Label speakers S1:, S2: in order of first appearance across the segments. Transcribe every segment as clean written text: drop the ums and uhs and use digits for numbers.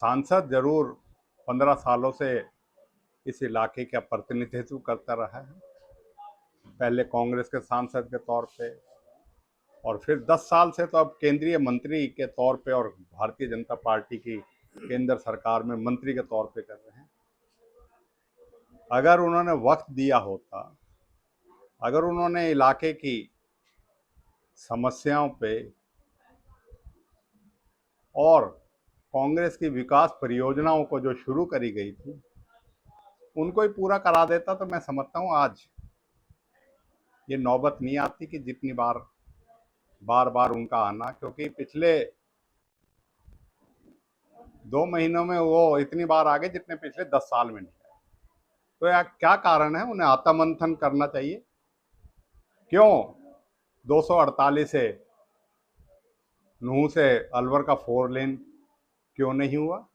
S1: सांसद जरूर 15 सालों से इस इलाके का प्रतिनिधित्व करता रहा है, पहले कांग्रेस के सांसद के तौर पे और फिर 10 साल से तो अब केंद्रीय मंत्री के तौर पे और भारतीय जनता पार्टी की केंद्र सरकार में मंत्री के तौर पे कर रहे हैं। अगर उन्होंने वक्त दिया होता, अगर उन्होंने इलाके की समस्याओं पे और कांग्रेस की विकास परियोजनाओं को जो शुरू करी गई थी उनको ही पूरा करा देता तो मैं समझता हूँ आज ये नौबत नहीं आती कि जितनी बार बार उनका आना, क्योंकि पिछले 2 महीनों में वो इतनी बार आ गए जितने पिछले 10 साल में नहीं आए। तो यार क्या कारण है? उन्हें आत्ममंथन करना चाहिए। क्यों 248 से नूह से अलवर का 4 लेन क्यों नहीं हुआ?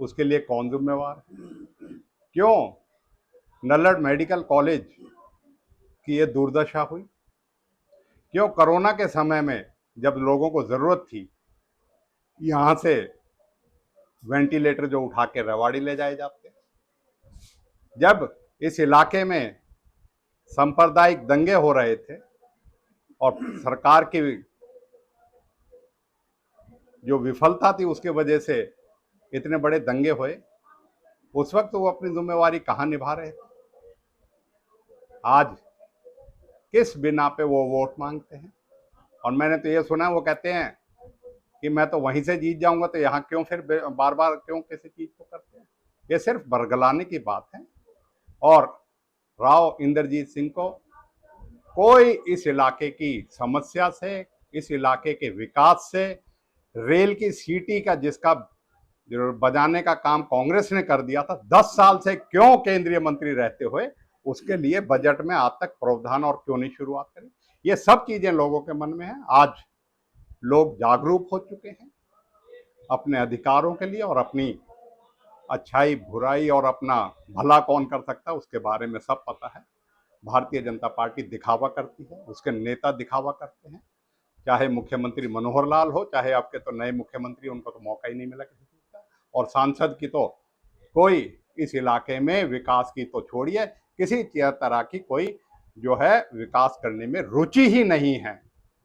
S1: उसके लिए कौन जिम्मेवार है? क्यों नल्लड़ मेडिकल कॉलेज की ये दुर्दशा हुई? क्यों कोरोना के समय में जब लोगों को जरूरत थी यहां से वेंटिलेटर जो उठा के रेवाड़ी ले जाए जाते, जब इस इलाके में सांप्रदायिक दंगे हो रहे थे और सरकार की जो विफलता थी उसके वजह से इतने बड़े दंगे हुए, उस वक्त वो अपनी जिम्मेवारी कहां निभा रहे थे? आज किस बिना पे वो वोट मांगते हैं? और मैंने तो ये सुना है वो कहते हैं कि मैं तो वहीं से जीत जाऊंगा, तो यहाँ क्यों फिर बार बार क्यों किसी चीज को करते हैं? ये सिर्फ बरगलाने की बात है। और राव इंद्रजीत सिंह को कोई इस इलाके की समस्या से, इस इलाके के विकास से, रेल की सीटी का जिसका बजाने का काम कांग्रेस ने कर दिया था 10 साल से, क्यों केंद्रीय मंत्री रहते हुए उसके लिए बजट में आज तक प्रावधान और क्यों नहीं शुरुआत करी? ये सब चीजें लोगों के मन में है। आज लोग जागरूक हो चुके हैं अपने अधिकारों के लिए और अपनी अच्छाई बुराई और अपना भला कौन कर सकता है उसके बारे में सब पता है। भारतीय जनता पार्टी दिखावा करती है, उसके नेता दिखावा करते हैं, चाहे मुख्यमंत्री मनोहर लाल हो, चाहे आपके तो नए मुख्यमंत्री, उनको तो मौका ही नहीं मिला किसी चीज का। और सांसद की तो कोई इस इलाके में विकास की तो छोड़िए, किसी तरह की कोई जो है विकास करने में रुचि ही नहीं है।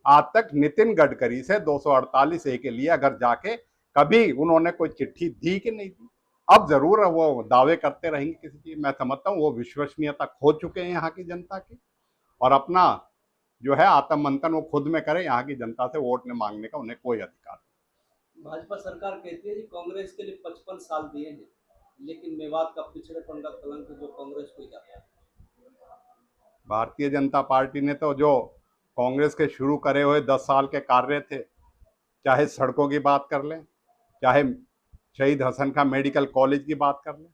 S1: आज तक नितिन गडकरी से 248A के लिए अगर जाके कभी उन्होंने कोई चिट्ठी दी कि नहीं दी? अब जरूर वो दावे करते रहेंगे किसी चीज। मैं समझता हूँ वो विश्वसनीयता खो चुके हैं यहाँ की जनता की, और अपना जो है आत्ममंथन वो खुद में करे। यहाँ की जनता से वोट ने मांगने का उन्हें कोई अधिकार
S2: नहीं। भाजपा सरकार कहती है कि कांग्रेस के लिए 55 साल दिए हैं, लेकिन मेवात का पिछड़ेपन का कलंक जो कांग्रेस को ही जाता है।
S1: भारतीय जनता पार्टी ने तो जो कांग्रेस के शुरू करे हुए 10 साल के कार्य थे, चाहे सड़कों की बात कर लें, चाहे शहीद हसन खां मेडिकल कॉलेज की बात कर लें,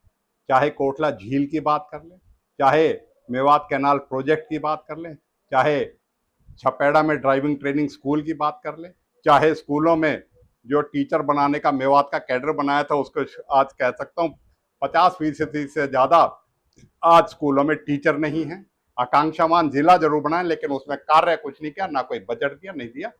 S1: चाहे कोटला झील की बात कर लें, चाहे मेवात कैनाल प्रोजेक्ट की बात कर लें, चाहे छपेड़ा में ड्राइविंग ट्रेनिंग स्कूल की बात कर लें, चाहे स्कूलों में जो टीचर बनाने का मेवात का कैडर बनाया था उसको आज कह सकता हूँ 50% से ज्यादा आज स्कूलों में टीचर नहीं है। आकांक्षावान जिला जरूर बनाए लेकिन उसमें कार्य कुछ नहीं किया, ना कोई बजट दिया, नहीं दिया।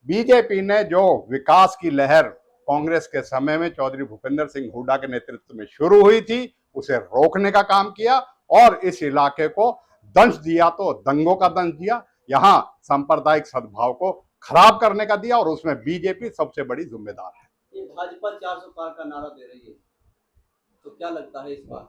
S1: बीजेपी ने जो विकास की लहर कांग्रेस के समय में चौधरी भूपेंद्र सिंह हुड्डा के नेतृत्व में शुरू हुई थी उसे रोकने का काम किया और इस इलाके को दंश दिया, तो दंगों का दंश दिया, यहाँ सांप्रदायिक सद्भाव को खराब करने का दिया, और उसमें बीजेपी सबसे बड़ी जिम्मेदार है।
S2: ये भाजपा 400 पार का नारा दे रही है, तो क्या लगता है इस बार?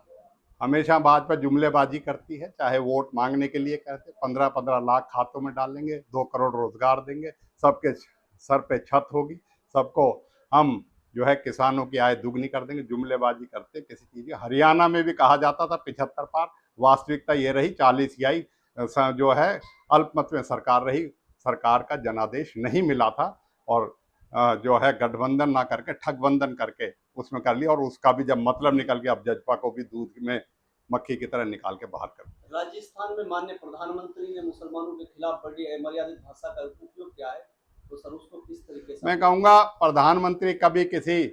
S1: हमेशा भाजपा जुमलेबाजी करती है, चाहे वोट मांगने के लिए कहते 15-15 लाख खातों में डालेंगे, 2 करोड़ रोजगार देंगे, सबके सर पे छत होगी, सबको हम जो है किसानों की आय दुगनी कर देंगे। जुमलेबाजी करते किसी चीज। हरियाणा में भी कहा जाता था 75 पार, वास्तविकता ये रही 40 ही आई। जो है अल्पमत में सरकार रही, सरकार का जनादेश नहीं मिला था, और जो है गठबंधन ना करके ठगबंधन करके उसमें कर लिया, और उसका भी जब मतलब निकल गया अब जजपा को भी दूध में मक्खी की तरह निकाल के बाहर कर दिया।
S2: राजस्थान में माननीय प्रधानमंत्री ने मुसलमानों के खिलाफ बड़ी अमर्यादित भाषा का उपयोग किया है, तो सर उसको किस तरीके से?
S1: मैं कहूँगा प्रधानमंत्री कभी किसी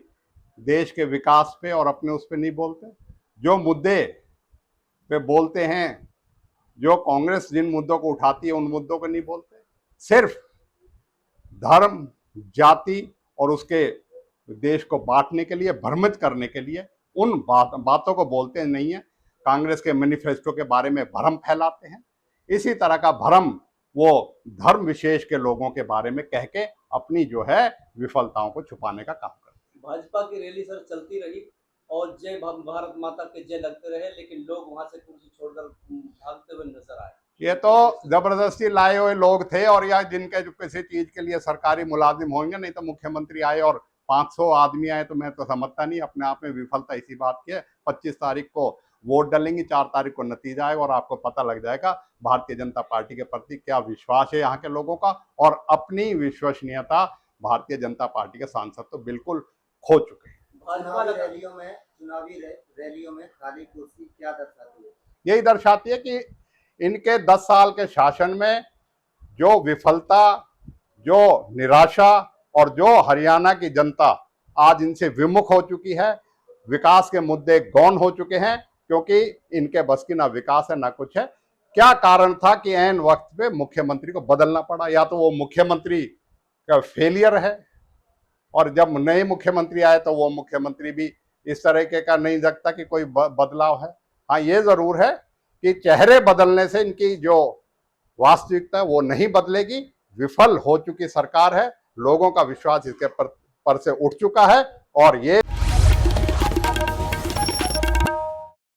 S1: देश के विकास पे और अपने उस पे नहीं बोलते। जो मुद्दे पे बोलते हैं, जो कांग्रेस जिन मुद्दों को उठाती है उन मुद्दों को नहीं बोलते। सिर्फ धर्म, जाति और उसके देश को बांटने के लिए, भ्रमित करने के लिए उन बातों को बोलते नहीं है। कांग्रेस के मैनिफेस्टो के बारे में भ्रम फैलाते हैं। इसी तरह का भ्रम वो धर्म विशेष के लोगों के बारे में कह के अपनी जो है विफलताओं को छुपाने का काम करते हैं।
S2: भाजपा की रैली सर चलती रही और जय भारत माता के जय लगते रहे, लेकिन लोग वहां से कुर्सी छोड़कर भागते हुए नजर आए।
S1: ये तो जबरदस्ती लाए हुए लोग थे, और या जिनके जो किसी चीज के लिए सरकारी मुलाजिम होंगे। नहीं तो मुख्यमंत्री आए और 500 आदमी आए तो मैं तो समझता नहीं। अपने आप में विफलता इसी बात की है। 25 तारीख को वोट डालेंगे, 4 तारीख को नतीजा आएगा और आपको पता लग जाएगा भारतीय जनता पार्टी के प्रति क्या विश्वास है यहाँ के लोगों का, और अपनी विश्वसनीयता भारतीय जनता पार्टी के सांसद तो बिल्कुल खो चुके हैं।
S2: चुनावी रैलियों में खाली कुर्सी क्या दर्शाती है?
S1: यही दर्शाती है कि इनके 10 साल के शासन में जो विफलता, जो निराशा और जो हरियाणा की जनता आज इनसे विमुख हो चुकी है। विकास के मुद्दे गौण हो चुके हैं, क्योंकि इनके बस की ना विकास है ना कुछ है। क्या कारण था कि ऐन वक्त पे मुख्यमंत्री को बदलना पड़ा? या तो वो मुख्यमंत्री का फेलियर है, और जब नए मुख्यमंत्री आए तो वो मुख्यमंत्री भी इस तरीके का नहीं लगता कि कोई बदलाव है। हाँ, ये जरूर है कि चेहरे बदलने से इनकी जो वास्तविकता है वो नहीं बदलेगी। विफल हो चुकी सरकार है, लोगों का विश्वास इसके पर से उठ चुका है, और ये